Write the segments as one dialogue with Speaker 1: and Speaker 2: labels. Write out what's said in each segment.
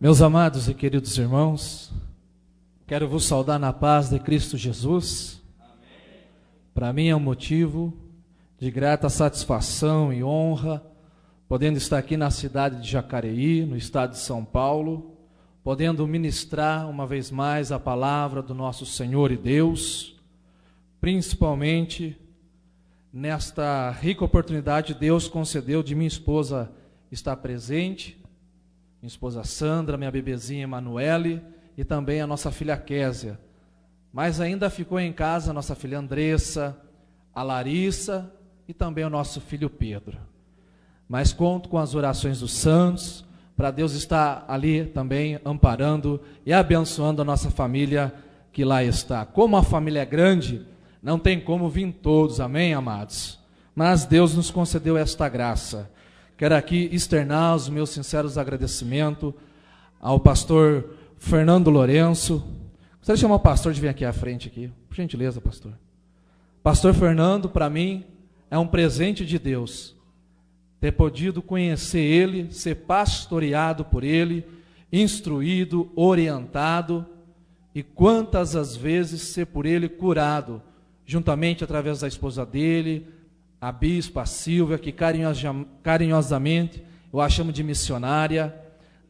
Speaker 1: Meus amados e queridos irmãos, quero vos saudar na paz de Cristo Jesus. Para mim é um motivo de grata satisfação e honra, podendo estar aqui na cidade de Jacareí, no estado de São Paulo, podendo ministrar uma vez mais a palavra do nosso Senhor e Deus, principalmente nesta rica oportunidade Deus concedeu de minha esposa estar presente, minha esposa Sandra, minha bebezinha Emanuele e também a nossa filha Késia. Mas ainda ficou em casa a nossa filha Andressa, a Larissa e também o nosso filho Pedro. Mas conto com as orações dos santos, para Deus estar ali também amparando e abençoando a nossa família que lá está. Como a família é grande, não tem como vir todos, amém, amados? Mas Deus nos concedeu esta graça. Quero aqui externar os meus sinceros agradecimentos ao pastor Fernando Lourenço. Gostaria de chamar o pastor de vir aqui à frente, aqui. Por gentileza, pastor. Pastor Fernando, para mim, é um presente de Deus. Ter podido conhecer ele, ser pastoreado por ele, instruído, orientado, e quantas as vezes ser por ele curado, juntamente através da esposa dele, a bispa Silvia, que carinhosamente eu a chamo de missionária,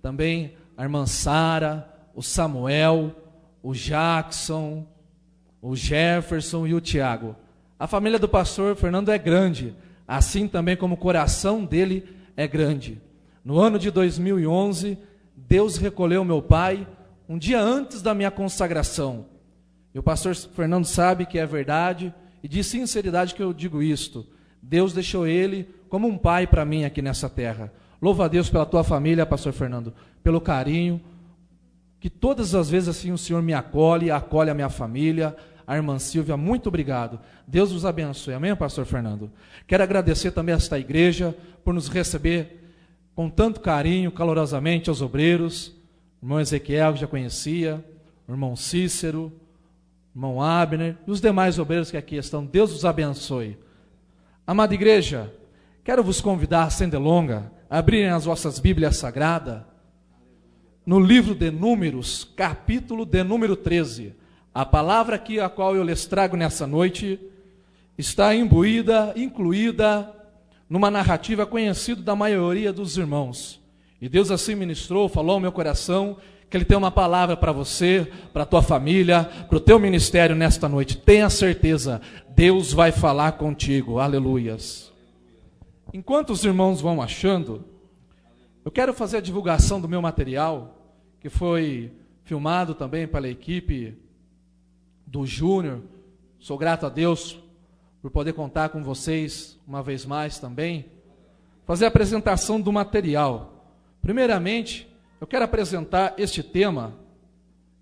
Speaker 1: também a irmã Sara, o Samuel, o Jackson, o Jefferson e o Tiago. A família do pastor Fernando é grande, assim também como o coração dele é grande. No ano de 2011, Deus recolheu meu pai um dia antes da minha consagração. E o pastor Fernando sabe que é verdade e de sinceridade que eu digo isto. Deus deixou ele como um pai para mim aqui nessa terra. Louva a Deus pela tua família, pastor Fernando, pelo carinho, que todas as vezes assim o Senhor me acolhe a minha família, a irmã Silvia, muito obrigado. Deus vos abençoe, amém, pastor Fernando? Quero agradecer também a esta igreja por nos receber com tanto carinho, calorosamente, aos obreiros, o irmão Ezequiel, que já conhecia, o irmão Cícero, o irmão Abner e os demais obreiros que aqui estão. Deus vos abençoe. Amada igreja, quero vos convidar, sem delonga, a abrirem as vossas Bíblias Sagradas, no livro de Números, capítulo de número 13. A palavra aqui, a qual eu lhes trago nessa noite, está incluída numa narrativa conhecida da maioria dos irmãos. E Deus assim ministrou, falou ao meu coração, que Ele tem uma palavra para você, para a tua família, para o teu ministério nesta noite. Tenha certeza, Deus vai falar contigo. Aleluias. Enquanto os irmãos vão achando, eu quero fazer a divulgação do meu material, que foi filmado também pela equipe do Júnior. Sou grato a Deus por poder contar com vocês uma vez mais também. Fazer a apresentação do material. Primeiramente, eu quero apresentar este tema,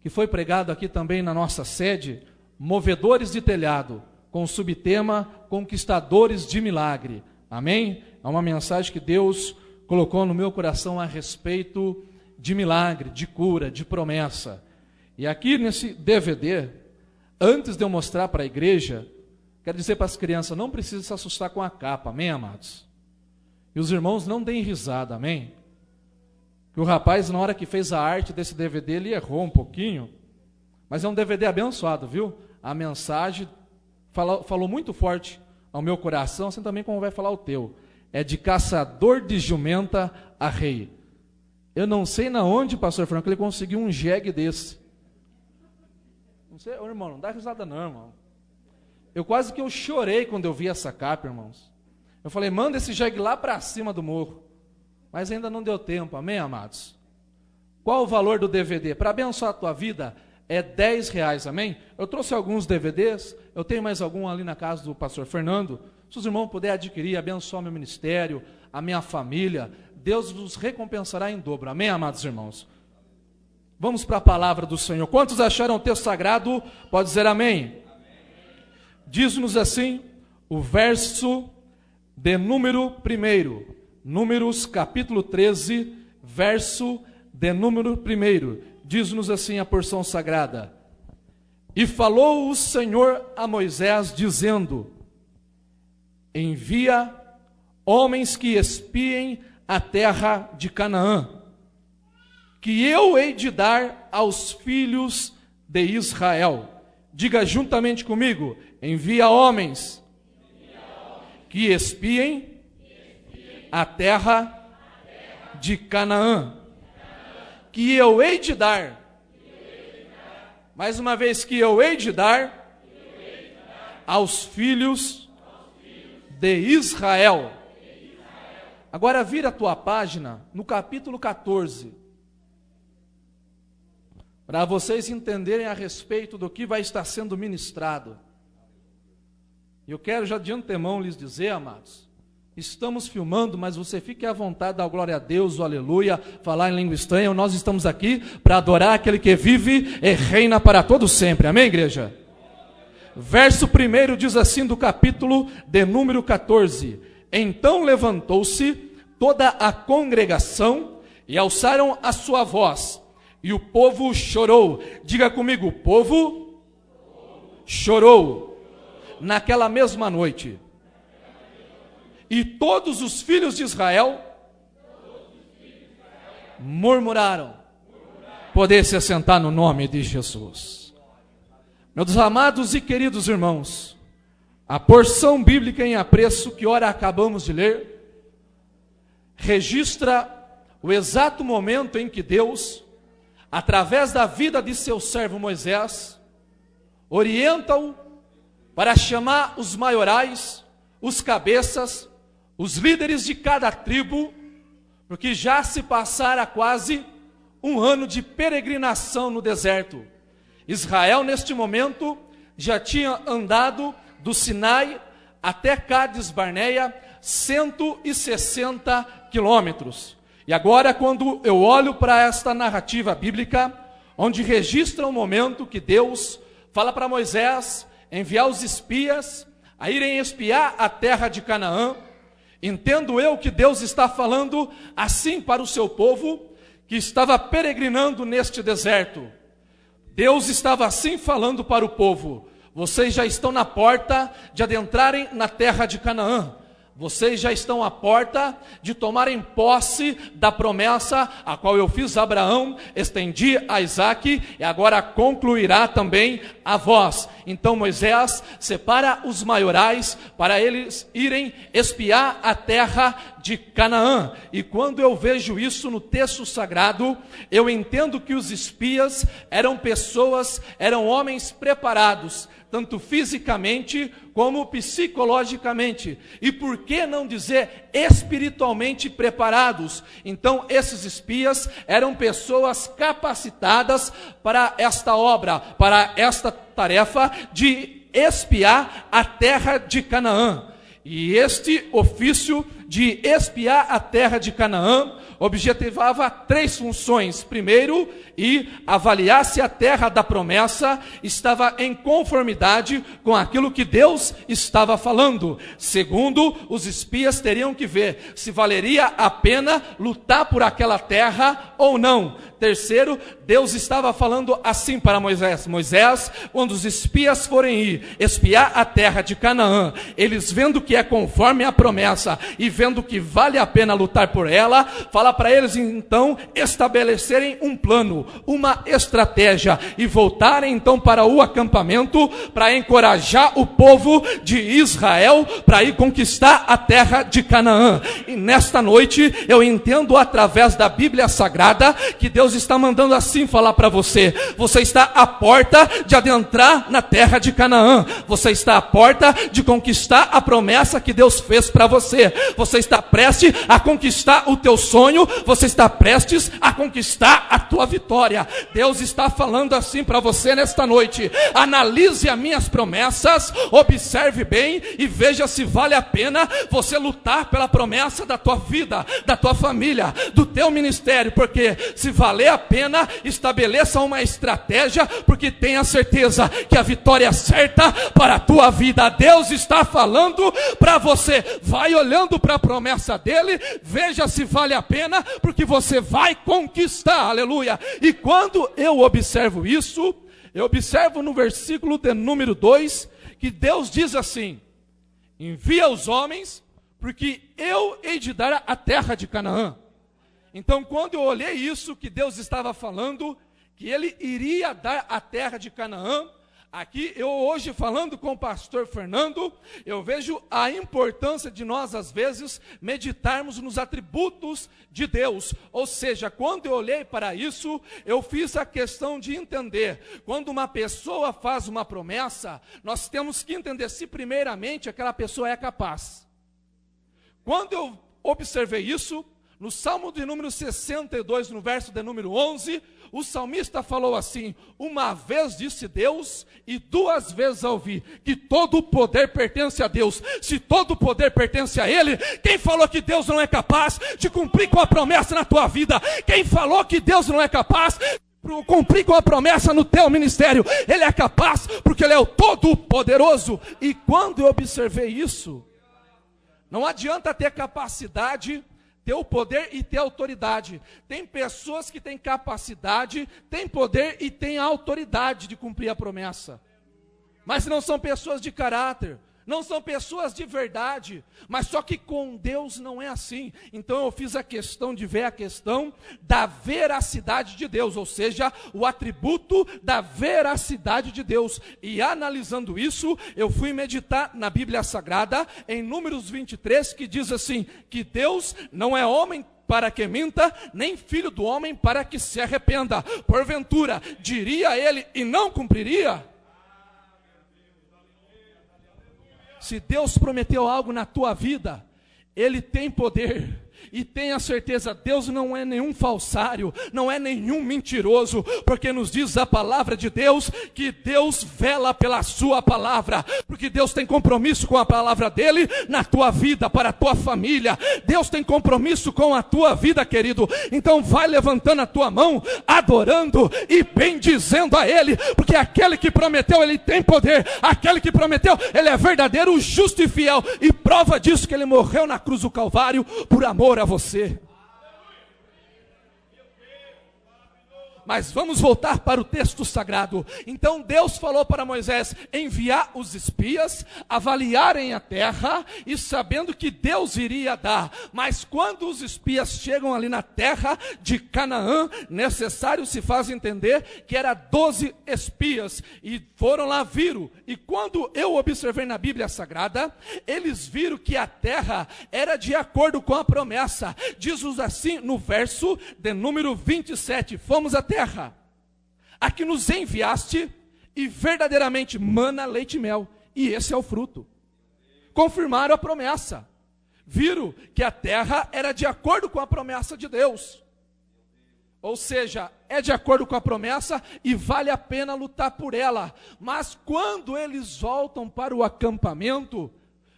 Speaker 1: que foi pregado aqui também na nossa sede, Movedores de Telhado, com o subtema Conquistadores de Milagre. Amém? É uma mensagem que Deus colocou no meu coração a respeito de milagre, de cura, de promessa. E aqui nesse DVD, antes de eu mostrar para a igreja, quero dizer para as crianças, não precisa se assustar com a capa, amém, amados? E os irmãos não deem risada, amém? Que o rapaz, na hora que fez a arte desse DVD, ele errou um pouquinho, mas é um DVD abençoado, viu? A mensagem falou muito forte ao meu coração, assim também como vai falar o teu. É de caçador de jumenta a rei. Eu não sei na onde, pastor Fernando, que ele conseguiu um jegue desse. Não sei, irmão, não dá risada não, irmão. Eu quase que eu chorei quando eu vi essa capa, irmãos. Eu falei, manda esse jegue lá para cima do morro. Mas ainda não deu tempo, amém, amados? Qual o valor do DVD? Para abençoar a tua vida, é R$10, amém? Eu trouxe alguns DVDs, eu tenho mais algum ali na casa do pastor Fernando. Se os irmãos puderem adquirir, abençoar meu ministério, a minha família, Deus vos recompensará em dobro, amém, amados irmãos? Vamos para a palavra do Senhor. Quantos acharam o texto sagrado? Pode dizer amém. Diz-nos assim, o verso de número 1, Números capítulo 13, verso de número 1, diz-nos assim a porção sagrada. E falou o Senhor a Moisés, dizendo, envia homens que espiem a terra de Canaã, que eu hei de dar aos filhos de Israel. Diga juntamente comigo: envia homens que espiem a terra de Canaã, que eu hei de dar. Mais uma vez, que eu hei de dar aos filhos de Israel. Agora vira a tua página no capítulo 14, para vocês entenderem a respeito do que vai estar sendo ministrado. Eu quero já de antemão lhes dizer, amados, estamos filmando, mas você fique à vontade, dar glória a Deus, o aleluia, falar em língua estranha. Nós estamos aqui para adorar aquele que vive e reina para todo sempre. Amém, igreja? Verso 1 diz assim do capítulo de número 14: Então levantou-se toda a congregação e alçaram a sua voz, e o povo chorou. Diga comigo: o povo chorou naquela mesma noite. E todos os filhos de Israel murmuraram. Poder se assentar no nome de Jesus. Meus amados e queridos irmãos, a porção bíblica em apreço que ora acabamos de ler registra o exato momento em que Deus, através da vida de seu servo Moisés, orienta-o para chamar os maiorais, os cabeças, os líderes de cada tribo, porque já se passara quase um ano de peregrinação no deserto. Israel, neste momento, já tinha andado do Sinai até Cádiz Barneia, 160 quilômetros. E agora, quando eu olho para esta narrativa bíblica, onde registra o momento que Deus fala para Moisés enviar os espias a irem espiar a terra de Canaã, entendo eu que Deus está falando assim para o seu povo, que estava peregrinando neste deserto. Deus estava assim falando para o povo: vocês já estão na porta de adentrarem na terra de Canaã. Vocês já estão à porta de tomarem posse da promessa a qual eu fiz a Abraão, estendi a Isaque e agora concluirá também a vós. Então Moisés separa os maiorais para eles irem espiar a terra de Canaã. E quando eu vejo isso no texto sagrado, eu entendo que os espias eram pessoas, eram homens preparados, tanto fisicamente como psicologicamente, e por que não dizer espiritualmente preparados. Então esses espias eram pessoas capacitadas para esta obra, para esta tarefa de espiar a terra de Canaã. E este ofício de espiar a terra de Canaã objetivava 3 funções. Primeiro, avaliar se a terra da promessa estava em conformidade com aquilo que Deus estava falando. Segundo, os espias teriam que ver se valeria a pena lutar por aquela terra ou não. Terceiro, Deus estava falando assim para Moisés: Moisés, quando os espias forem ir espiar a terra de Canaã, eles vendo que é conforme a promessa e vendo que vale a pena lutar por ela, fala para eles então estabelecerem um plano, uma estratégia e voltarem então para o acampamento para encorajar o povo de Israel para ir conquistar a terra de Canaã. E nesta noite eu entendo através da Bíblia Sagrada que Deus está mandando assim falar para você: você está à porta de adentrar na terra de Canaã, você está à porta de conquistar a promessa que Deus fez para você, você está prestes a conquistar o teu sonho, você está prestes a conquistar a tua vitória. Deus está falando assim para você nesta noite: analise as minhas promessas, observe bem e veja se vale a pena você lutar pela promessa da tua vida, da tua família, do teu ministério, porque se valer a pena, estabeleça uma estratégia, porque tenha certeza que a vitória é certa para a tua vida. Deus está falando para você: vai olhando para a promessa dele, veja se vale a pena, porque você vai conquistar, aleluia. E quando eu observo isso, eu observo no versículo de número 2, que Deus diz assim: envia os homens, porque eu hei de dar a terra de Canaã. Então, quando eu olhei isso, que Deus estava falando, que Ele iria dar a terra de Canaã, aqui eu hoje falando com o pastor Fernando, eu vejo a importância de nós às vezes meditarmos nos atributos de Deus, ou seja, quando eu olhei para isso, eu fiz a questão de entender, quando uma pessoa faz uma promessa, nós temos que entender se primeiramente aquela pessoa é capaz. Quando eu observei isso, no Salmo de número 62, no verso de número 11, o salmista falou assim: uma vez disse Deus e duas vezes ouvi que todo o poder pertence a Deus. Se todo o poder pertence a Ele, quem falou que Deus não é capaz de cumprir com a promessa na tua vida? Quem falou que Deus não é capaz de cumprir com a promessa no teu ministério? Ele é capaz, porque Ele é o Todo-Poderoso. E quando eu observei isso, não adianta ter capacidade, ter o poder e ter autoridade. Tem pessoas que têm capacidade, têm poder e têm autoridade de cumprir a promessa, mas não são pessoas de caráter, não são pessoas de verdade. Mas só que com Deus não é assim. Então eu fiz a questão de ver a questão da veracidade de Deus, ou seja, o atributo da veracidade de Deus. E analisando isso, eu fui meditar na Bíblia Sagrada, em Números 23, que diz assim, que Deus não é homem para que minta, nem filho do homem para que se arrependa. Porventura, diria ele e não cumpriria? Se Deus prometeu algo na tua vida, Ele tem poder. E tenha certeza, Deus não é nenhum falsário, não é nenhum mentiroso, porque nos diz a palavra de Deus, que Deus vela pela sua palavra, porque Deus tem compromisso com a palavra dele, na tua vida, para a tua família. Deus tem compromisso com a tua vida, querido. Então vai levantando a tua mão, adorando e bendizendo a Ele, porque aquele que prometeu, Ele tem poder. Aquele que prometeu, Ele é verdadeiro, justo e fiel, e prova disso que Ele morreu na cruz do Calvário, por amor a você. Mas vamos voltar para o texto sagrado. Então Deus falou para Moisés enviar os espias, avaliarem a terra, e sabendo que Deus iria dar. Mas quando os espias chegam ali na terra de Canaã, necessário se faz entender que era 12 espias, e foram lá, viram. E quando eu observei na Bíblia Sagrada, eles viram que a terra era de acordo com a promessa. Diz-nos assim no verso de número 27, fomos à terra a que nos enviaste, e verdadeiramente mana, leite e mel, e esse é o fruto. Confirmaram a promessa, viram que a terra era de acordo com a promessa de Deus, ou seja, é de acordo com a promessa e vale a pena lutar por ela. Mas quando eles voltam para o acampamento,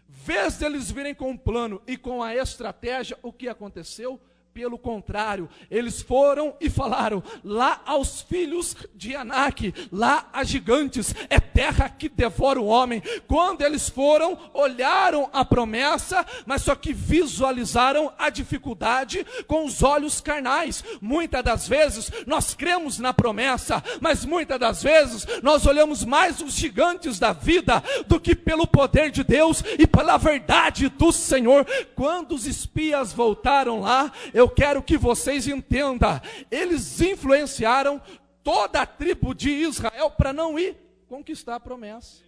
Speaker 1: vez deles virem com um plano e com a estratégia, o que aconteceu? Pelo contrário, eles foram e falaram lá aos filhos de Anak, lá a gigantes, é terra que devora o homem. Quando eles foram, olharam a promessa, mas só que visualizaram a dificuldade com os olhos carnais. Muitas das vezes nós cremos na promessa, mas muitas das vezes nós olhamos mais os gigantes da vida do que pelo poder de Deus e pela verdade do Senhor. Quando os espias voltaram lá, eu quero que vocês entendam, eles influenciaram toda a tribo de Israel para não ir conquistar a promessa.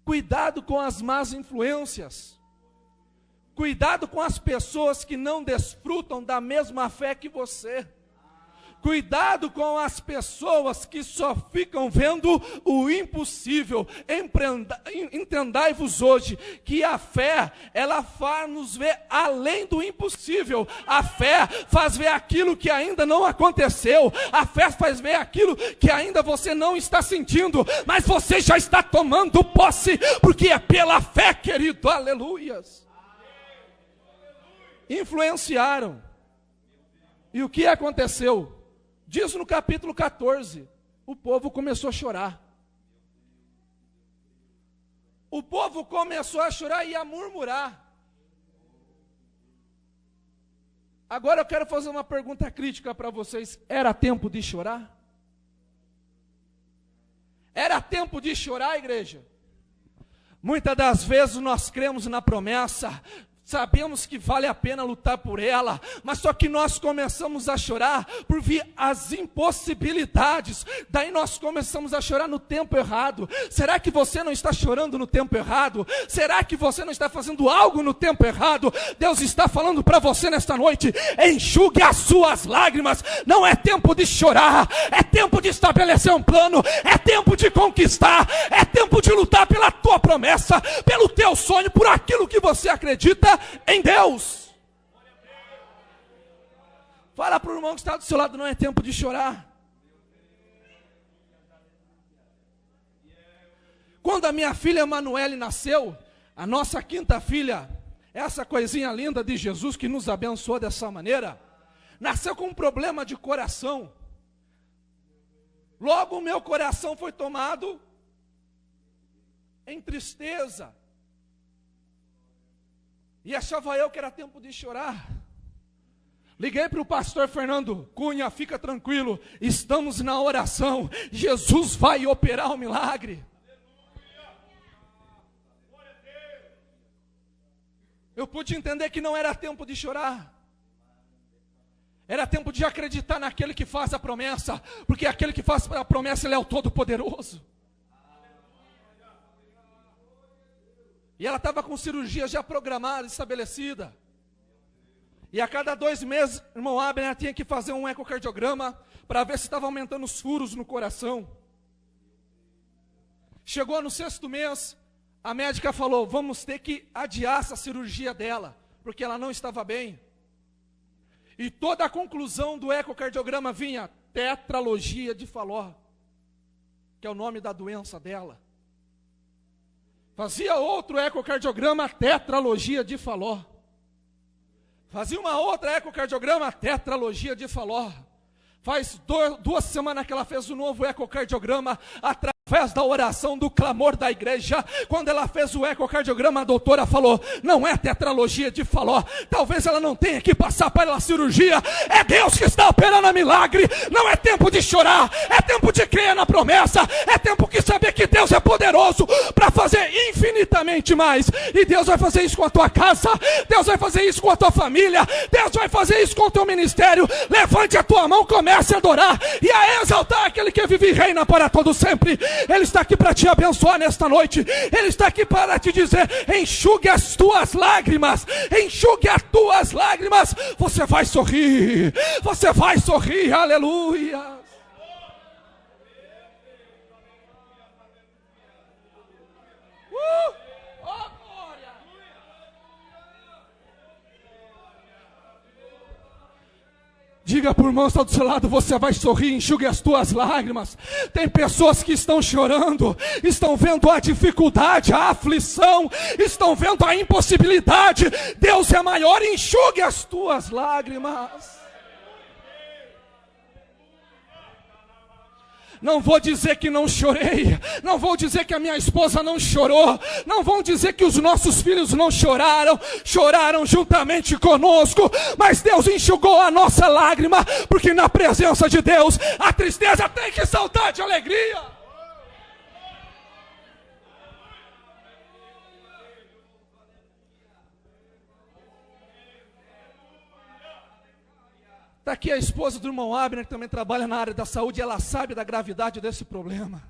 Speaker 1: Cuidado com as más influências. Cuidado com as pessoas que não desfrutam da mesma fé que você. Cuidado com as pessoas que só ficam vendo o impossível. Entendai-vos hoje que a fé, ela faz nos ver além do impossível. A fé faz ver aquilo que ainda não aconteceu. A fé faz ver aquilo que ainda você não está sentindo, mas você já está tomando posse, porque é pela fé, querido. Aleluias. Influenciaram. E o que aconteceu? Diz no capítulo 14, o povo começou a chorar. O povo começou a chorar e a murmurar. Agora eu quero fazer uma pergunta crítica para vocês. Era tempo de chorar? Era tempo de chorar, igreja? Muitas das vezes nós cremos na promessa, sabemos que vale a pena lutar por ela, mas só que nós começamos a chorar por vir as impossibilidades, daí nós começamos a chorar no tempo errado. Será que você não está chorando no tempo errado? Será que você não está fazendo algo no tempo errado? Deus está falando para você nesta noite: enxugue as suas lágrimas. Não é tempo de chorar, é tempo de estabelecer um plano, é tempo de conquistar, é tempo de lutar pela tua promessa, pelo teu sonho, por aquilo que você acredita em Deus. Fala para o irmão que está do seu lado: não é tempo de chorar. Quando a minha filha Emanuele nasceu, a nossa quinta filha, essa coisinha linda de Jesus que nos abençoou dessa maneira, nasceu com um problema de coração. Logo o meu coração foi tomado em tristeza. E achava eu que era tempo de chorar. Liguei para o pastor Fernando Cunha: fica tranquilo, estamos na oração, Jesus vai operar o milagre. Eu pude entender que não era tempo de chorar. Era tempo de acreditar naquele que faz a promessa, porque aquele que faz a promessa, ele é o Todo-Poderoso. E ela estava com cirurgia já programada, estabelecida. E a cada 2 meses, irmão Abner tinha que fazer um ecocardiograma para ver se estava aumentando os furos no coração. Chegou no 6º mês, a médica falou: vamos ter que adiar essa cirurgia dela, porque ela não estava bem. E toda a conclusão do ecocardiograma vinha: tetralogia de Fallot, que é o nome da doença dela. Fazia outro ecocardiograma: tetralogia de Fallot. Fazia uma outra ecocardiograma: tetralogia de Fallot. Faz 2 semanas que ela fez o novo ecocardiograma, através da oração, do clamor da igreja. Quando ela fez o ecocardiograma, a doutora falou: não é tetralogia de Fallot, talvez ela não tenha que passar pela cirurgia. É Deus que está operando a milagre. Não é tempo de chorar, é tempo de crer na promessa, é tempo de saber que Deus é poderoso para fazer infinitamente mais. E Deus vai fazer isso com a tua casa, Deus vai fazer isso com a tua família, Deus vai fazer isso com o teu ministério. Levante a tua mão, comece a adorar e a exaltar aquele que vive e reina para todo sempre. Ele está aqui para te abençoar nesta noite. Ele está aqui para te dizer: enxugue as tuas lágrimas, enxugue as tuas lágrimas. Você vai sorrir, você vai sorrir, aleluia. Diga para o irmão que está do seu lado: você vai sorrir, enxugue as tuas lágrimas. Tem pessoas que estão chorando, estão vendo a dificuldade, a aflição, estão vendo a impossibilidade. Deus é maior, enxugue as tuas lágrimas. Não vou dizer que não chorei, não vou dizer que a minha esposa não chorou, não vão dizer que os nossos filhos não choraram, choraram juntamente conosco, mas Deus enxugou a nossa lágrima, porque na presença de Deus a tristeza tem que saltar de alegria. Está aqui a esposa do irmão Abner, que também trabalha na área da saúde, e ela sabe da gravidade desse problema.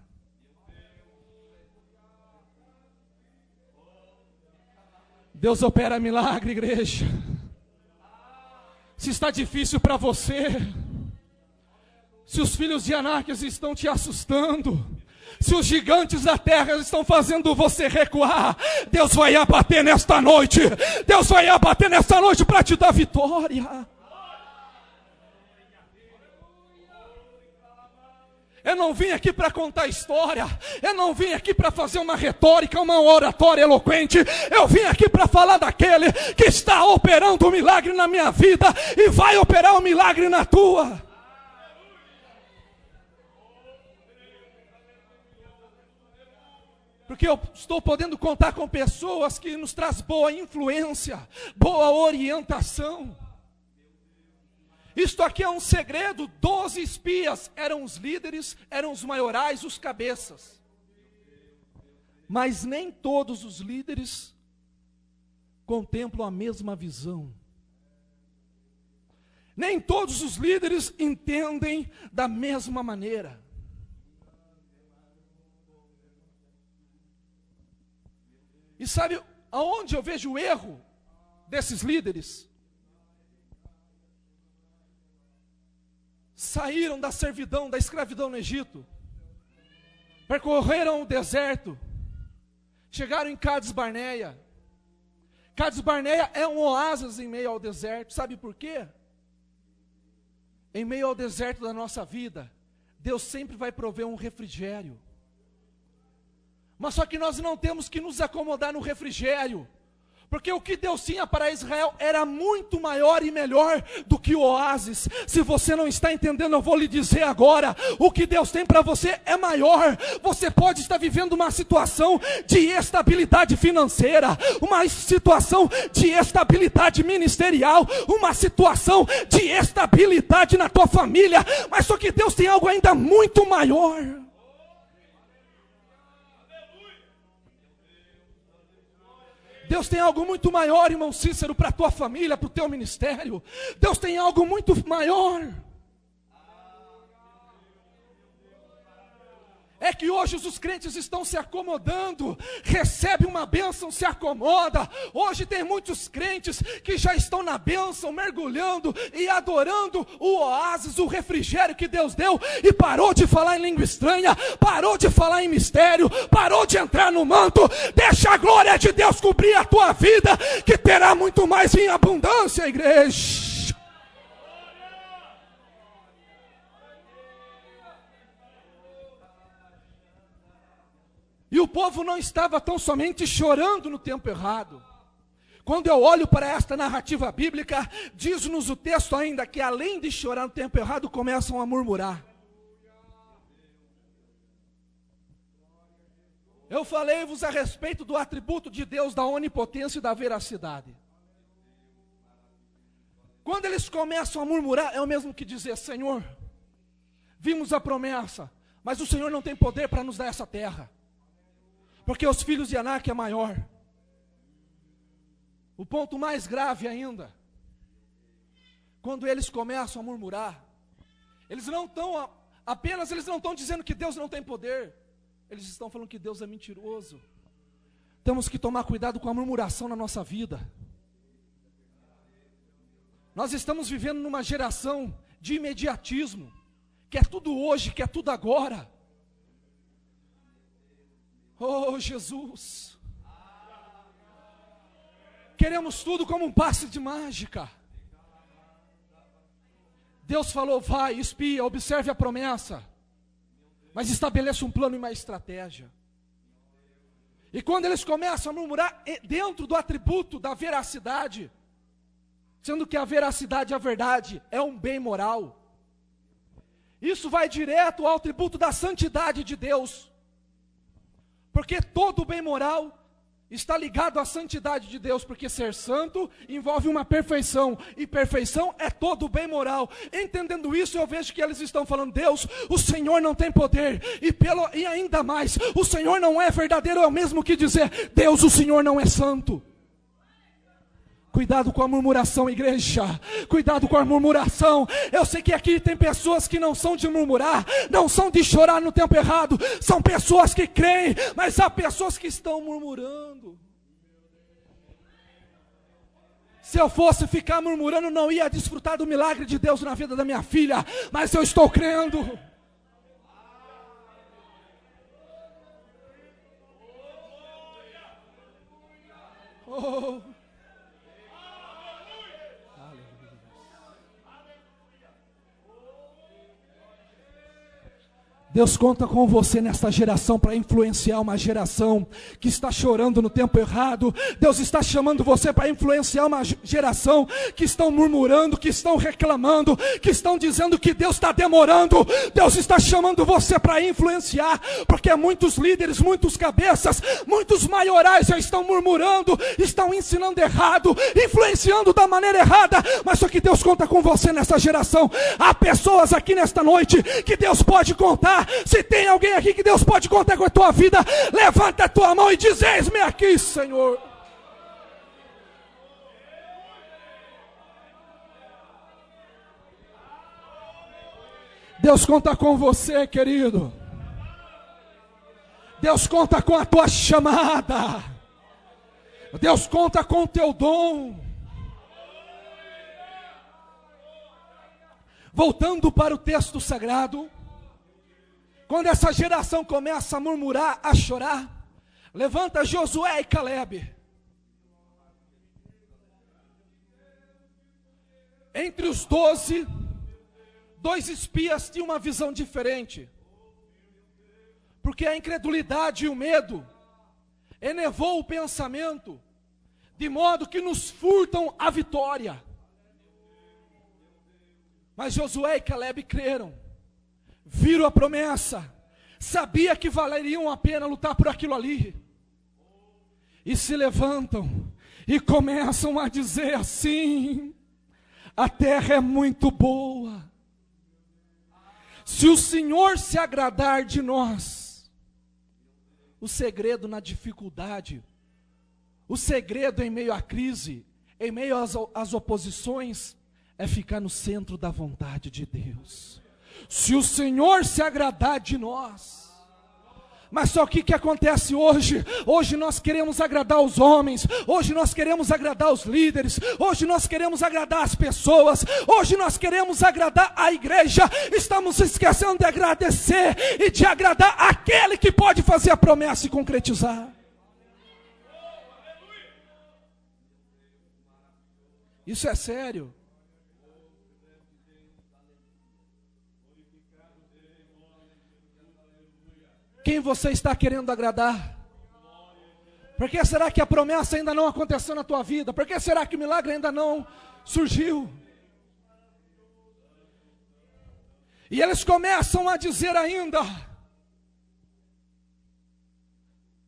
Speaker 1: Deus opera milagre, igreja. Se está difícil para você, se os filhos de Anáquias estão te assustando, se os gigantes da terra estão fazendo você recuar, Deus vai abater nesta noite. Deus vai abater nesta noite para te dar vitória. Eu não vim aqui para contar história, eu não vim aqui para fazer uma retórica, uma oratória eloquente. Eu vim aqui para falar daquele que está operando um milagre na minha vida e vai operar um milagre na tua. Porque eu estou podendo contar com pessoas que nos traz boa influência, boa orientação. Isto aqui é um segredo: 12 espias eram os líderes, eram os maiorais, os cabeças. Mas nem todos os líderes contemplam a mesma visão. Nem todos os líderes entendem da mesma maneira. E sabe aonde eu vejo o erro desses líderes? Saíram da servidão, da escravidão no Egito, percorreram o deserto, chegaram em Cades Barneia. Cades Barneia é um oásis em meio ao deserto. Sabe por quê? Em meio ao deserto da nossa vida, Deus sempre vai prover um refrigério. Mas só que nós não temos que nos acomodar no refrigério, porque o que Deus tinha para Israel era muito maior e melhor do que o oásis. Se você não está entendendo, eu vou lhe dizer agora, o que Deus tem para você é maior. Você pode estar vivendo uma situação de estabilidade financeira, uma situação de estabilidade ministerial, uma situação de estabilidade na tua família, mas só que Deus tem algo ainda muito maior. Deus tem algo muito maior, irmão Cícero, para a tua família, para o teu ministério. Deus tem algo muito maior. É que hoje os crentes estão se acomodando, recebe uma bênção, se acomoda. Hoje tem muitos crentes que já estão na bênção, mergulhando e adorando o oásis, o refrigério que Deus deu, e parou de falar em língua estranha, parou de falar em mistério, parou de entrar no manto. Deixa a glória de Deus cobrir a tua vida, que terá muito mais em abundância, igreja. E o povo não estava tão somente chorando no tempo errado. Quando eu olho para esta narrativa bíblica, diz-nos o texto ainda que além de chorar no tempo errado, começam a murmurar. Eu falei-vos a respeito do atributo de Deus, da onipotência e da veracidade. Quando eles começam a murmurar, é o mesmo que dizer: Senhor, vimos a promessa, mas o Senhor não tem poder para nos dar essa terra, porque os filhos de Anak é maior. O ponto mais grave ainda, quando eles começam a murmurar, eles não estão dizendo que Deus não tem poder, eles estão falando que Deus é mentiroso. Temos que tomar cuidado com a murmuração na nossa vida. Nós estamos vivendo numa geração de imediatismo, que é tudo hoje, que é tudo agora. Oh, Jesus, queremos tudo como um passe de mágica. Deus falou: vai, espia, observe a promessa, mas estabeleça um plano e uma estratégia. E quando eles começam a murmurar dentro do atributo da veracidade, sendo que a veracidade, a verdade, é um bem moral, isso vai direto ao atributo da santidade de Deus. Porque todo bem moral está ligado à santidade de Deus, porque ser santo envolve uma perfeição, e perfeição é todo bem moral. Entendendo isso, eu vejo que eles estão falando: Deus, o Senhor não tem poder, e ainda mais, o Senhor não é verdadeiro. É o mesmo que dizer: Deus, o Senhor não é santo. Cuidado com a murmuração, igreja. Cuidado com a murmuração. Eu sei que aqui tem pessoas que não são de murmurar, não são de chorar no tempo errado. São pessoas que creem, mas há pessoas que estão murmurando. Se eu fosse ficar murmurando, não ia desfrutar do milagre de Deus na vida da minha filha. Mas eu estou crendo. Oh. Deus conta com você nesta geração para influenciar uma geração que está chorando no tempo errado. Deus está chamando você para influenciar uma geração que estão murmurando, que estão reclamando, que estão dizendo que Deus está demorando. Deus está chamando você para influenciar, porque muitos líderes, muitos cabeças, muitos maiorais já estão murmurando, estão ensinando errado, influenciando da maneira errada. Mas só que Deus conta com você nessa geração. Há pessoas aqui nesta noite que Deus pode contar. Se tem alguém aqui que Deus pode contar com a tua vida, levanta a tua mão e diz: eis-me aqui, Senhor. Oh, aleluia. Aleluia. Aleluia. Aleluia. Aleluia. Aleluia. Aleluia. Aleluia. Aleluia. Aleluia. Aleluia. Aleluia. Aleluia. Aleluia. Aleluia. Aleluia. Aleluia. Aleluia. Aleluia. Deus conta com você, querido. Deus conta com a tua chamada. Deus conta com o teu dom. Voltando para o texto sagrado, quando essa geração começa a murmurar, a chorar, levanta Josué e Calebe. Entre os 12, 2 espias tinham uma visão diferente. Porque a incredulidade e o medo elevou o pensamento, de modo que nos furtam a vitória. Mas Josué e Calebe creram, viram a promessa, sabia que valeriam a pena lutar por aquilo ali, e se levantam e começam a dizer assim: a terra é muito boa, se o Senhor se agradar de nós. O segredo na dificuldade, o segredo em meio à crise, em meio às oposições, é ficar no centro da vontade de Deus. Se o Senhor se agradar de nós. Mas só que acontece hoje? Hoje nós queremos agradar os homens, hoje nós queremos agradar os líderes, hoje nós queremos agradar as pessoas, hoje nós queremos agradar a igreja. Estamos esquecendo de agradecer e de agradar aquele que pode fazer a promessa e concretizar. Isso é sério. Quem você está querendo agradar? Por que será que a promessa ainda não aconteceu na tua vida? Por que será que o milagre ainda não surgiu? E eles começam a dizer ainda: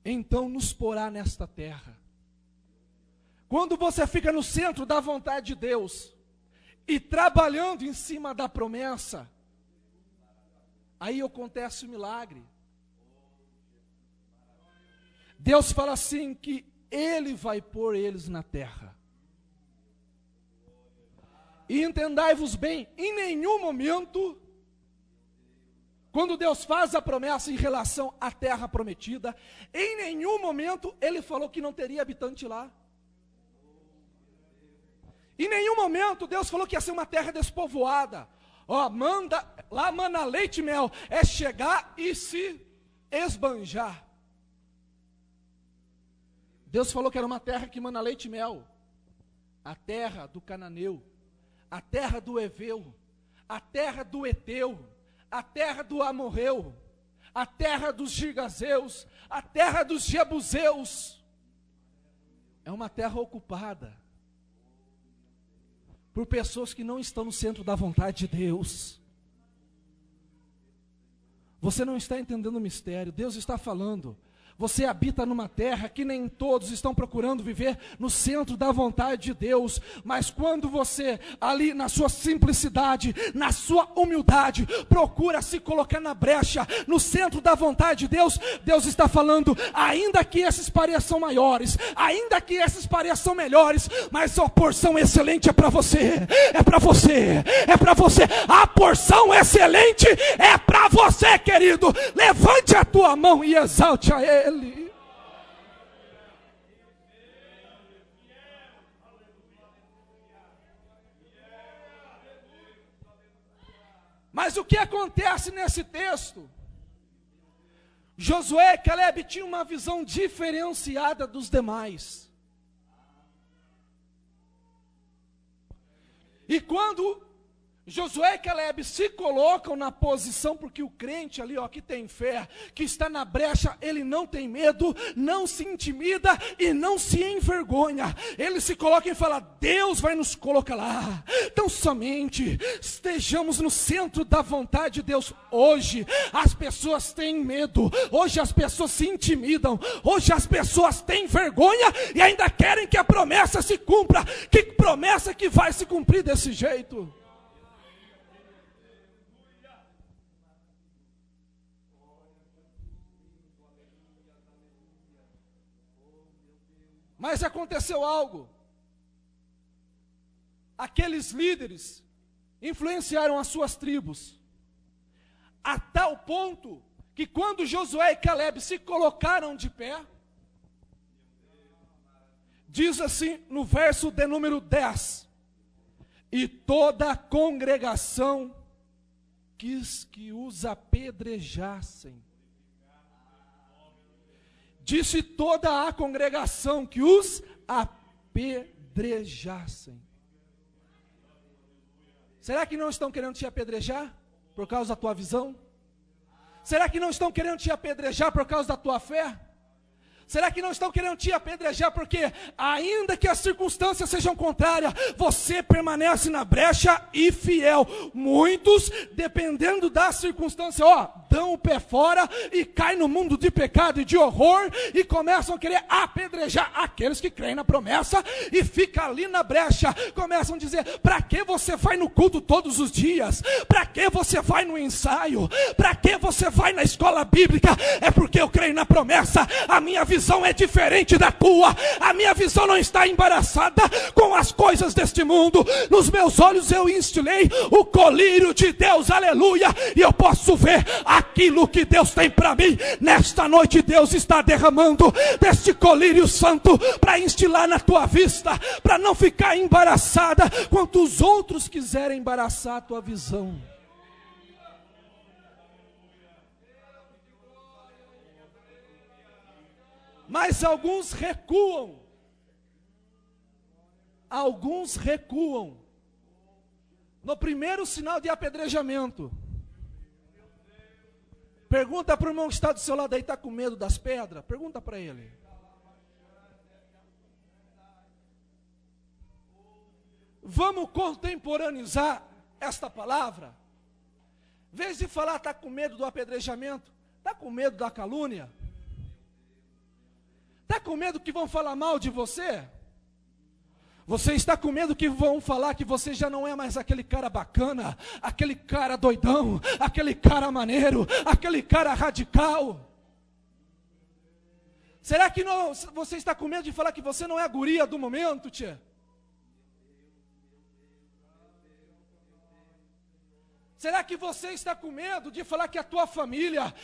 Speaker 1: então nos porá nesta terra. Quando você fica no centro da vontade de Deus e trabalhando em cima da promessa, aí acontece o milagre. Deus fala assim que Ele vai pôr eles na terra. E entendai-vos bem, em nenhum momento, quando Deus faz a promessa em relação à terra prometida, em nenhum momento Ele falou que não teria habitante lá. Em nenhum momento Deus falou que ia ser uma terra despovoada. Ó, lá mana leite e mel, é chegar e se esbanjar. Deus falou que era uma terra que mana leite e mel. A terra do cananeu, a terra do heveu, a terra do eteu, a terra do amorreu, a terra dos girgazeus, a terra dos jebuseus. É uma terra ocupada por pessoas que não estão no centro da vontade de Deus. Você não está entendendo o mistério. Deus está falando: você habita numa terra que nem todos estão procurando viver no centro da vontade de Deus, mas quando você, ali na sua simplicidade, na sua humildade, procura se colocar na brecha, no centro da vontade de Deus, Deus está falando: ainda que esses pareçam maiores, ainda que esses pareçam melhores, mas a porção excelente é para você, é para você, é para você. A porção excelente é para você, querido. Levante a tua mão e exalte a Ele. Mas o que acontece nesse texto? Josué e Calebe tinham uma visão diferenciada dos demais. E quando Josué e Calebe se colocam na posição, porque o crente ali, ó, que tem fé, que está na brecha, ele não tem medo, não se intimida e não se envergonha. Ele se coloca e fala: Deus vai nos colocar lá. Então somente estejamos no centro da vontade de Deus. Hoje as pessoas têm medo, hoje as pessoas se intimidam, hoje as pessoas têm vergonha e ainda querem que a promessa se cumpra. Que promessa que vai se cumprir desse jeito? Mas aconteceu algo. Aqueles líderes influenciaram as suas tribos. a tal ponto que quando Josué e Caleb se colocaram de pé, diz assim no verso de número 10, e toda a congregação quis que os apedrejassem. Disse toda a congregação que os apedrejassem. Será que não estão querendo te apedrejar por causa da tua visão? Será que não estão querendo te apedrejar por causa da tua fé? Será que não estão querendo te apedrejar porque, ainda que as circunstâncias sejam contrárias, você permanece na brecha e fiel? Muitos, dependendo da circunstância, dão o pé fora e caem no mundo de pecado e de horror e começam a querer apedrejar aqueles que creem na promessa e fica ali na brecha. Começam a dizer: para que você vai no culto todos os dias? Para que você vai no ensaio? Para que você vai na escola bíblica? É porque eu creio na promessa. A minha visão é diferente da tua. A minha visão não está embaraçada com as coisas deste mundo. Nos meus olhos eu instilei o colírio de Deus, aleluia, e eu posso ver aquilo que Deus tem para mim. Nesta noite Deus está derramando deste colírio santo para instilar na tua vista, para não ficar embaraçada quanto os outros quiserem embaraçar a tua visão. Mas alguns recuam. Alguns recuam. No primeiro sinal de apedrejamento. Pergunta para o irmão que está do seu lado aí, está com medo das pedras? Pergunta para ele. Vamos contemporaneizar esta palavra? Em vez de falar está com medo do apedrejamento, está com medo da calúnia? Está com medo que vão falar mal de você? Você está com medo que vão falar que você já não é mais aquele cara bacana, aquele cara doidão, aquele cara maneiro, aquele cara radical? Será que não, você está com medo de falar que você não é a guria do momento, tia? Será que você está com medo de falar que a tua família...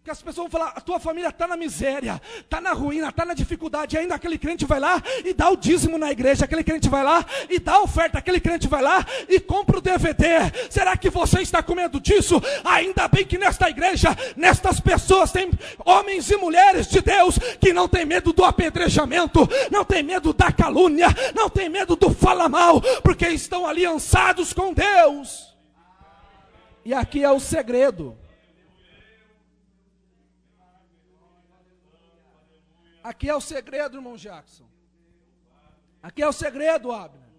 Speaker 1: que as pessoas vão falar: a tua família está na miséria, está na ruína, está na dificuldade, e ainda aquele crente vai lá e dá o dízimo na igreja, aquele crente vai lá e dá a oferta, aquele crente vai lá e compra o DVD. Será que você está com medo disso? Ainda bem que nesta igreja, nestas pessoas, tem homens e mulheres de Deus que não tem medo do apedrejamento, não tem medo da calúnia, não tem medo do fala mal, porque estão aliançados com Deus. E aqui é o segredo. Aqui é o segredo, irmão Jackson. Aqui é o segredo, Abner.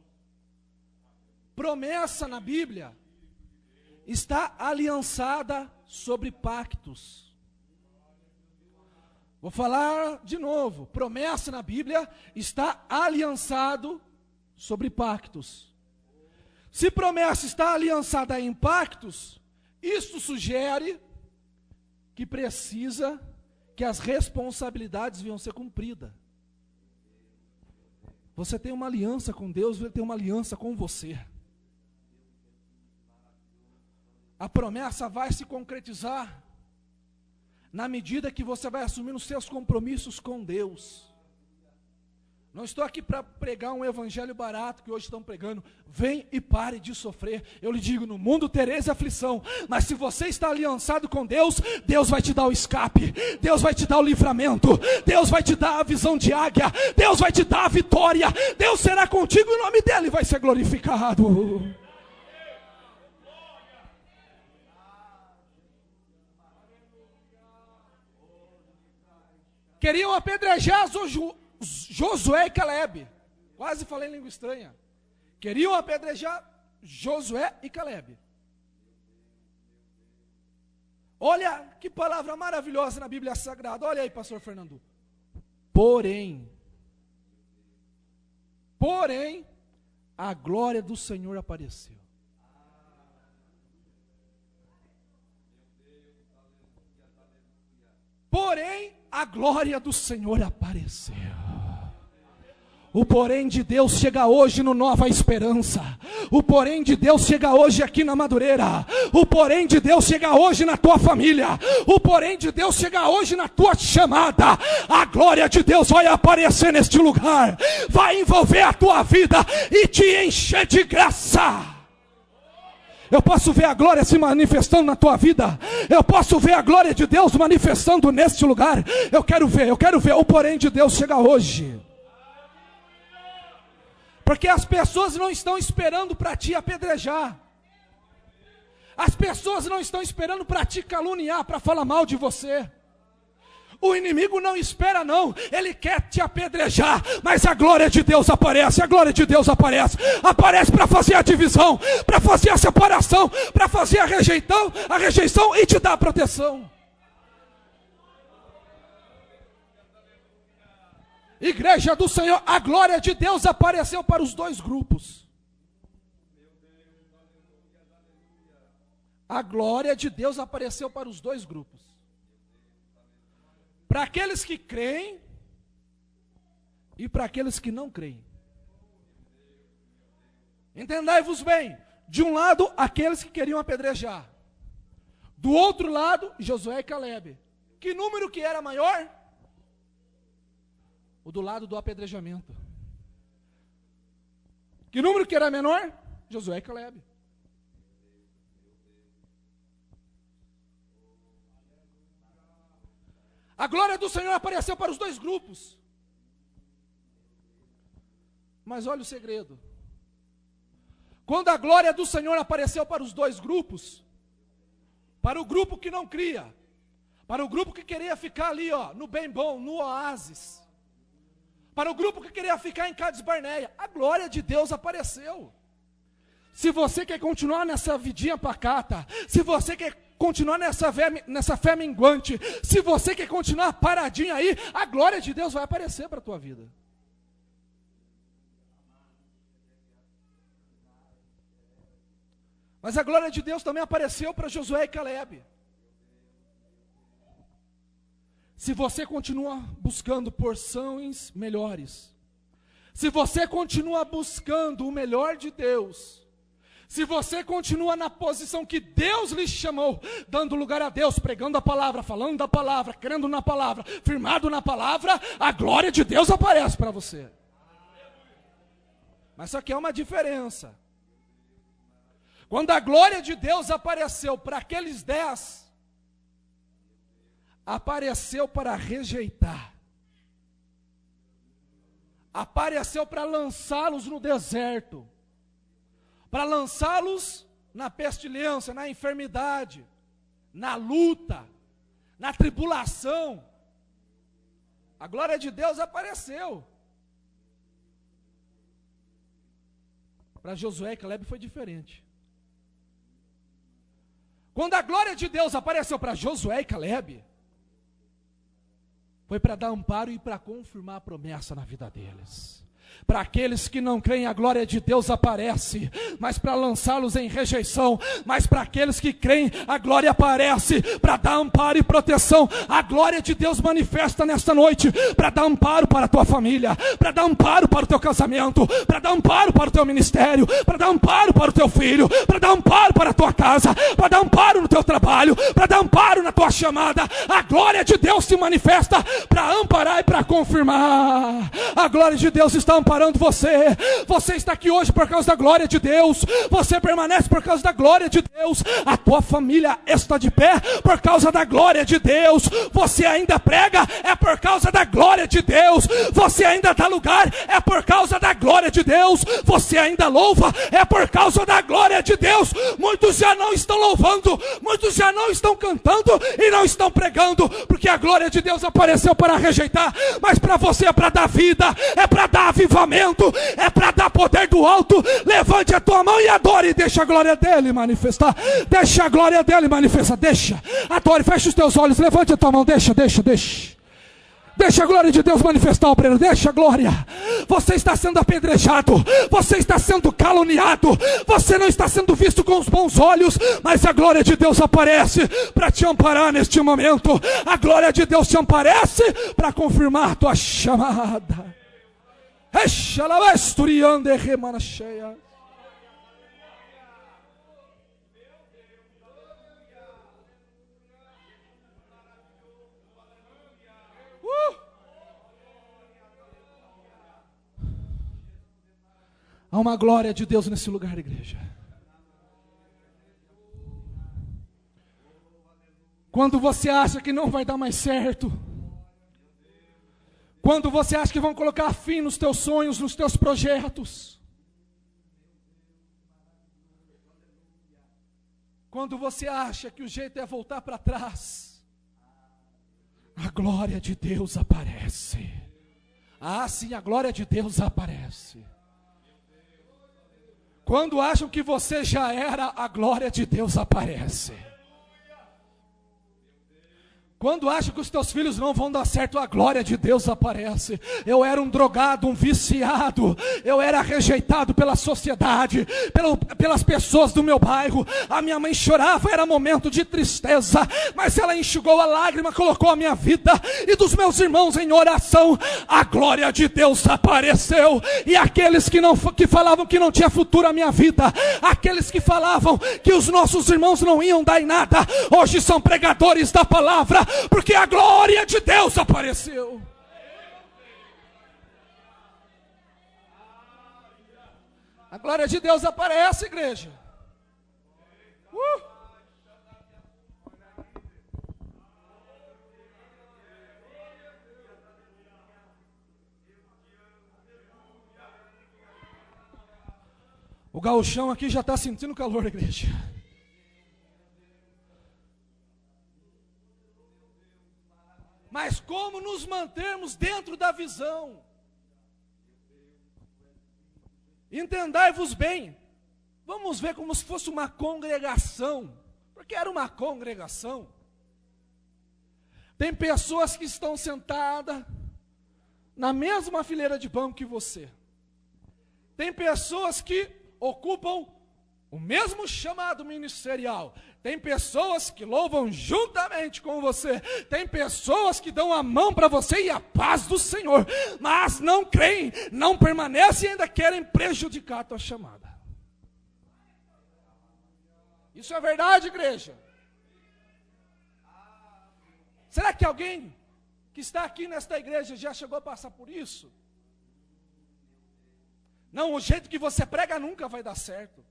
Speaker 1: Promessa na Bíblia está aliançada sobre pactos. Vou falar de novo. Promessa na Bíblia está aliançado sobre pactos. Se promessa está aliançada em pactos, isto sugere que precisa que as responsabilidades venham ser cumpridas. Você tem uma aliança com Deus, Ele tem uma aliança com você. A promessa vai se concretizar na medida que você vai assumir os seus compromissos com Deus. Não estou aqui para pregar um evangelho barato que hoje estão pregando. Vem e pare de sofrer. Eu lhe digo, no mundo tereis aflição, mas se você está aliançado com Deus, Deus vai te dar o escape, Deus vai te dar o livramento, Deus vai te dar a visão de águia, Deus vai te dar a vitória, Deus será contigo e o nome dele vai ser glorificado. Queriam apedrejar Josué e Caleb. Quase falei língua estranha. Queriam apedrejar Josué e Caleb. Olha que palavra maravilhosa na Bíblia Sagrada. Olha aí, pastor Fernando. Porém, a glória do Senhor apareceu. Porém, a glória do Senhor apareceu. O porém de Deus chega hoje no Nova Esperança. O porém de Deus chega hoje aqui na Madureira. O porém de Deus chega hoje na tua família. O porém de Deus chega hoje na tua chamada. A glória de Deus vai aparecer neste lugar. Vai envolver a tua vida e te encher de graça. Eu posso ver a glória se manifestando na tua vida. Eu posso ver a glória de Deus manifestando neste lugar. Eu quero ver. O porém de Deus chega hoje. Porque as pessoas não estão esperando para te apedrejar. As pessoas não estão esperando para te caluniar, para falar mal de você. O inimigo não espera não, ele quer te apedrejar, mas a glória de Deus aparece, aparece para fazer a divisão, para fazer a separação, para fazer a rejeição e te dar a proteção. Igreja do Senhor, a glória de Deus apareceu para os dois grupos. A glória de Deus apareceu para os dois grupos. Para aqueles que creem e para aqueles que não creem. Entendai-vos bem, de um lado, aqueles que queriam apedrejar. Do outro lado, Josué e Calebe. Que número que era maior? O do lado do apedrejamento. Que número que era menor? Josué e Calebe. A glória do Senhor apareceu para os dois grupos. Mas olha o segredo. Quando a glória do Senhor apareceu para os dois grupos, para o grupo que não cria, para o grupo que queria ficar ali, no bem bom, no oásis, para o grupo que queria ficar em Cades Barneia, a glória de Deus apareceu. Se você quer continuar nessa vidinha pacata, se você quer continuar nessa fé minguante, se você quer continuar paradinho aí, a glória de Deus vai aparecer para a tua vida. Mas a glória de Deus também apareceu para Josué e Calebe. Se você continua buscando porções melhores, se você continua buscando o melhor de Deus, se você continua na posição que Deus lhe chamou, dando lugar a Deus, pregando a palavra, falando da palavra, crendo na palavra, firmado na palavra, a glória de Deus aparece para você. Mas só que há uma diferença. Quando a glória de Deus apareceu para aqueles 10, apareceu para rejeitar, apareceu para lançá-los no deserto, para lançá-los na pestilência, na enfermidade, na luta, na tribulação. A glória de Deus apareceu. Para Josué e Calebe foi diferente. Quando a glória de Deus apareceu para Josué e Calebe, foi para dar amparo e para confirmar a promessa na vida deles. Para aqueles que não creem, a glória de Deus aparece, mas para lançá-los em rejeição. Mas para aqueles que creem, a glória aparece para dar amparo e proteção. A glória de Deus manifesta nesta noite para dar amparo para a tua família, para dar amparo para o teu casamento, para dar amparo para o teu ministério, para dar amparo para o teu filho, para dar amparo para a tua casa, para dar amparo no teu trabalho, para dar amparo na tua chamada. A glória de Deus se manifesta para amparar e para confirmar. A glória de Deus está amparando você. Você está aqui hoje por causa da glória de Deus. Você permanece por causa da glória de Deus. A tua família está de pé por causa da glória de Deus. Você ainda prega, é por causa da glória de Deus. Você ainda dá lugar, é por causa da glória de Deus. Você ainda louva, é por causa da glória de Deus. Muitos já não estão louvando, muitos já não estão cantando e não estão pregando, porque a glória de Deus apareceu para rejeitar, mas para você é para dar vida, é para dar avivamento, é para dar poder do alto. Levante a tua mão e adore, e deixa a glória dele manifestar. Deixa a glória dele manifestar. Deixa, adore, fecha os teus olhos, levante a tua mão, deixa. Deixa a glória de Deus manifestar, obreiro, deixa a glória. Você está sendo apedrejado, você está sendo caluniado, você não está sendo visto com os bons olhos, mas a glória de Deus aparece para te amparar neste momento. A glória de Deus te aparece para confirmar a tua chamada. Exalabesturiande remanacheia. Há uma glória de Deus nesse lugar, igreja. Quando você acha que não vai dar mais certo, quando você acha que vão colocar fim nos teus sonhos, nos teus projetos, quando você acha que o jeito é voltar para trás, a glória de Deus aparece. Ah, sim, a glória de Deus aparece. Quando acham que você já era, a glória de Deus aparece. Quando acham que os teus filhos não vão dar certo, a glória de Deus aparece. Eu era um drogado, um viciado. Eu era rejeitado pela sociedade, pelas pessoas do meu bairro. A minha mãe chorava, era momento de tristeza. Mas ela enxugou a lágrima, colocou a minha vida e dos meus irmãos em oração. A glória de Deus apareceu. E aqueles que falavam que não tinha futuro a minha vida, aqueles que falavam que os nossos irmãos não iam dar em nada, hoje são pregadores da palavra. Porque a glória de Deus apareceu. A glória de Deus aparece, igreja. O gauchão aqui já está sentindo calor, igreja. Mas como nos mantermos dentro da visão? Entendai-vos bem. Vamos ver como se fosse uma congregação. Porque era uma congregação. Tem pessoas que estão sentadas na mesma fileira de banco que você. Tem pessoas que ocupam o mesmo chamado ministerial. Tem pessoas que louvam juntamente com você. Tem pessoas que dão a mão para você e a paz do Senhor. Mas não creem, não permanecem e ainda querem prejudicar a tua chamada. Isso é verdade, igreja? Será que alguém que está aqui nesta igreja já chegou a passar por isso? Não, o jeito que você prega nunca vai dar certo.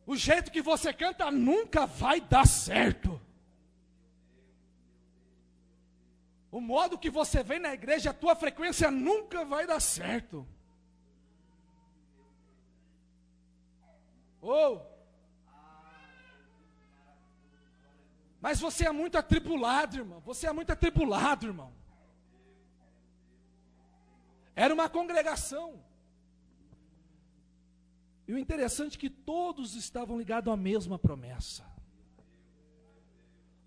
Speaker 1: O jeito que você canta nunca vai dar certo. O modo que você vem na igreja, a tua frequência nunca vai dar certo. Mas você é muito atribulado, irmão. Você é muito atribulado, irmão. Era uma congregação. E o interessante é que todos estavam ligados à mesma promessa.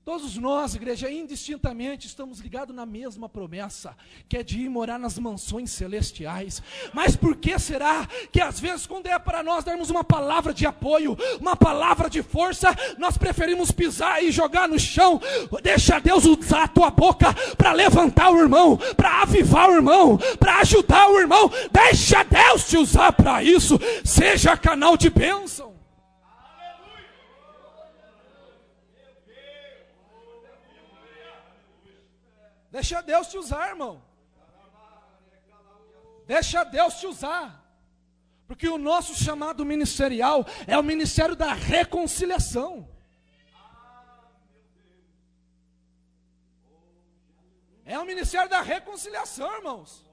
Speaker 1: Todos nós, igreja, indistintamente estamos ligados na mesma promessa, que é de ir morar nas mansões celestiais. Mas por que será que às vezes quando é para nós darmos uma palavra de apoio, uma palavra de força, nós preferimos pisar e jogar no chão? Deixa Deus usar a tua boca para levantar o irmão, para avivar o irmão, para ajudar o irmão. Deixa Deus te usar para isso. Seja canal de bênção. Deixa Deus te usar, irmão. Deixa Deus te usar. Porque o nosso chamado ministerial é o ministério da reconciliação. É o ministério da reconciliação, irmãos.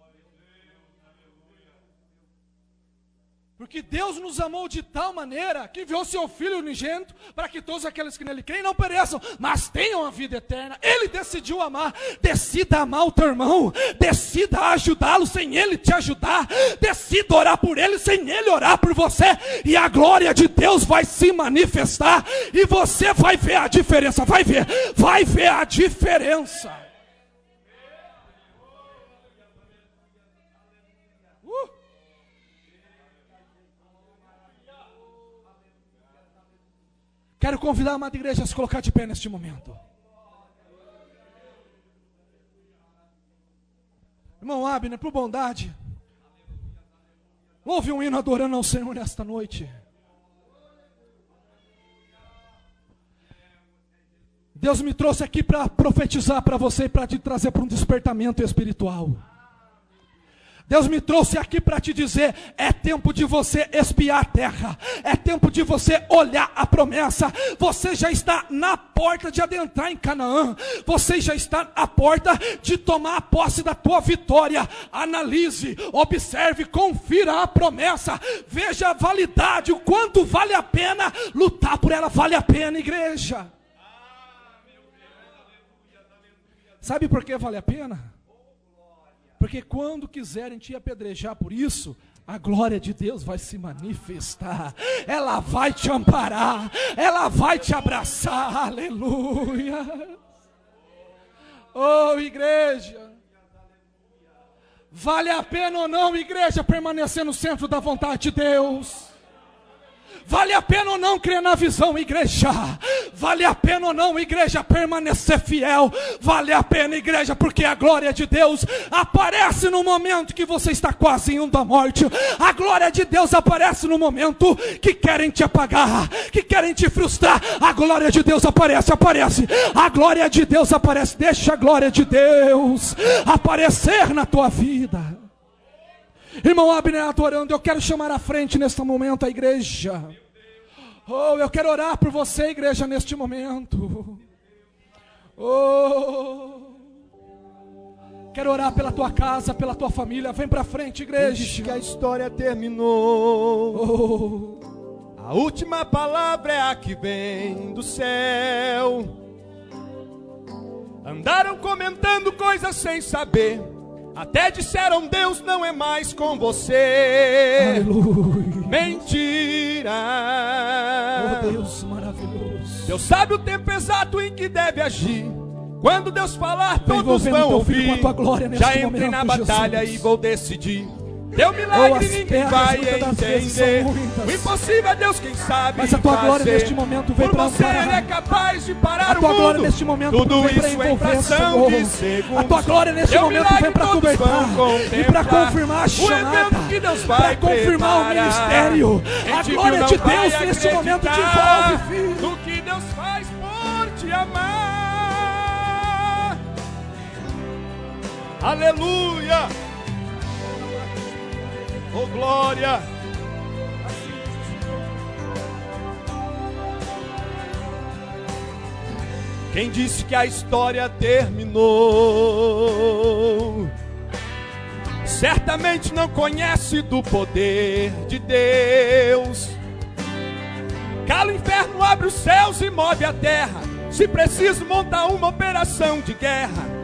Speaker 1: Porque Deus nos amou de tal maneira que enviou seu Filho unigênito para que todos aqueles que nele creem não pereçam, mas tenham a vida eterna. Ele decidiu amar. Decida amar o teu irmão. Decida ajudá-lo sem ele te ajudar. Decida orar por ele sem ele orar por você. E a glória de Deus vai se manifestar. E você vai ver a diferença. Vai ver a diferença. Quero convidar a amada igreja a se colocar de pé neste momento. Irmão Abner, por bondade, Ouve um hino adorando ao Senhor nesta noite. Deus me trouxe aqui para profetizar para você e para te trazer para um despertamento espiritual. Deus me trouxe aqui para te dizer, é tempo de você espiar a terra, é tempo de você olhar a promessa. Você já está na porta de adentrar em Canaã, você já está à porta de tomar a posse da tua vitória. Analise, observe, confira a promessa, veja a validade, o quanto vale a pena lutar por ela. Vale a pena, igreja. Sabe por que vale a pena? Porque quando quiserem te apedrejar por isso, a glória de Deus vai se manifestar. Ela vai te amparar, ela vai te abraçar. Aleluia. Oh, igreja. Vale a pena ou não, igreja, permanecer no centro da vontade de Deus? Vale a pena ou não crer na visão, igreja? Vale a pena ou não, igreja, permanecer fiel? Vale a pena, igreja, porque a glória de Deus aparece no momento que você está quase indo à morte. A glória de Deus aparece no momento que querem te apagar, que querem te frustrar. A glória de Deus aparece. A glória de Deus aparece. Deixa a glória de Deus aparecer na tua vida. Irmão Abner adorando, eu quero chamar à frente neste momento a igreja. Oh, eu quero orar por você, igreja, neste momento. Oh, quero orar pela tua casa, pela tua família. Vem pra frente, igreja.
Speaker 2: Diz que a história terminou. A última palavra é a que vem do céu. Andaram comentando coisas sem saber. Até disseram, Deus não é mais com você.
Speaker 1: Aleluia.
Speaker 2: Mentira.
Speaker 1: Oh, Deus maravilhoso.
Speaker 2: Deus sabe o tempo exato em que deve agir. Quando Deus falar, todos vão ouvir.
Speaker 1: Com a tua glória
Speaker 2: já entrei
Speaker 1: momento,
Speaker 2: na batalha,
Speaker 1: Jesus.
Speaker 2: E vou decidir. Teu milagre ninguém vai entender. O impossível é Deus quem sabe.
Speaker 1: Mas a tua glória neste momento vem para
Speaker 2: amparar. Por você Ele é capaz de parar o mundo.
Speaker 1: A tua glória neste momento
Speaker 2: tudo
Speaker 1: vem para
Speaker 2: isso
Speaker 1: envolver,
Speaker 2: Senhor. De segundos.
Speaker 1: A tua glória neste momento vem para cobertar e para confirmar a chamada, para confirmar o ministério. A glória de Deus neste momento te envolve, filho.
Speaker 2: Do que Deus faz por te amar. Aleluia. Oh, glória! Quem disse que a história terminou, certamente não conhece do poder de Deus. Cala o inferno, abre os céus e move a terra. Se preciso, monta uma operação de guerra,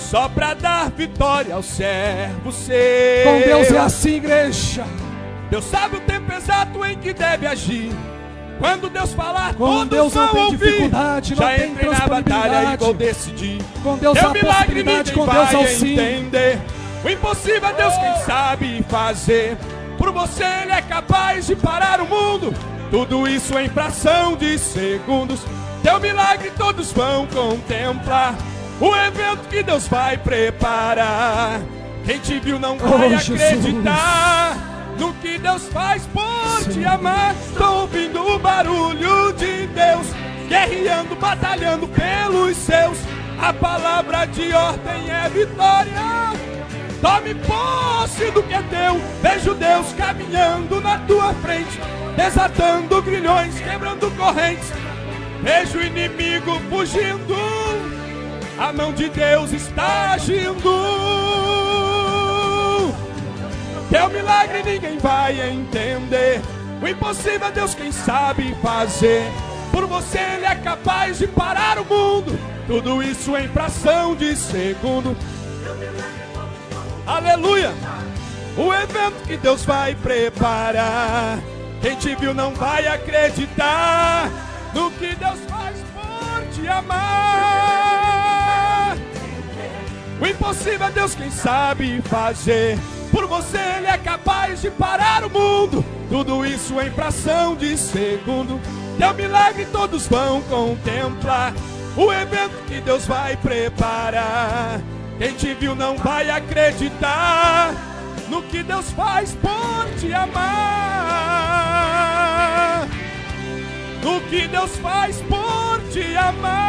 Speaker 2: só para dar vitória ao servo seu.
Speaker 1: Com Deus é assim, igreja.
Speaker 2: Deus sabe o tempo exato em que deve agir. Quando Deus falar,
Speaker 1: com
Speaker 2: todos
Speaker 1: Deus
Speaker 2: vão
Speaker 1: não tem
Speaker 2: ouvir.
Speaker 1: Dificuldade, não
Speaker 2: já
Speaker 1: tem
Speaker 2: entrei na batalha e vou decidir.
Speaker 1: Com Deus há possibilidade, com Deus ao sim.
Speaker 2: Entender. O impossível é Deus quem sabe fazer. Por você Ele é capaz de parar o mundo. Tudo isso em fração de segundos. Teu milagre todos vão contemplar. O evento que Deus vai preparar. Quem te viu não vai acreditar no que Deus faz por te amar. Estou ouvindo o barulho de Deus guerreando, batalhando pelos seus. A palavra de ordem é vitória. Tome posse do que é teu. Vejo Deus caminhando na tua frente, desatando grilhões, quebrando correntes. Vejo o inimigo fugindo. A mão de Deus está agindo. Teu milagre ninguém vai entender. O impossível é Deus quem sabe fazer. Por você Ele é capaz de parar o mundo. Tudo isso em fração de segundo. Aleluia. O evento que Deus vai preparar. Quem te viu não vai acreditar no que Deus faz por te amar. O impossível é Deus quem sabe fazer. Por você Ele é capaz de parar o mundo. Tudo isso em fração de segundo. Teu milagre todos vão contemplar. O evento que Deus vai preparar. Quem te viu não vai acreditar no que Deus faz por te amar, no que Deus faz por te amar.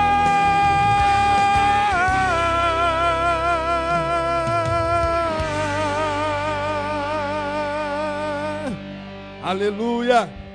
Speaker 2: Aleluia.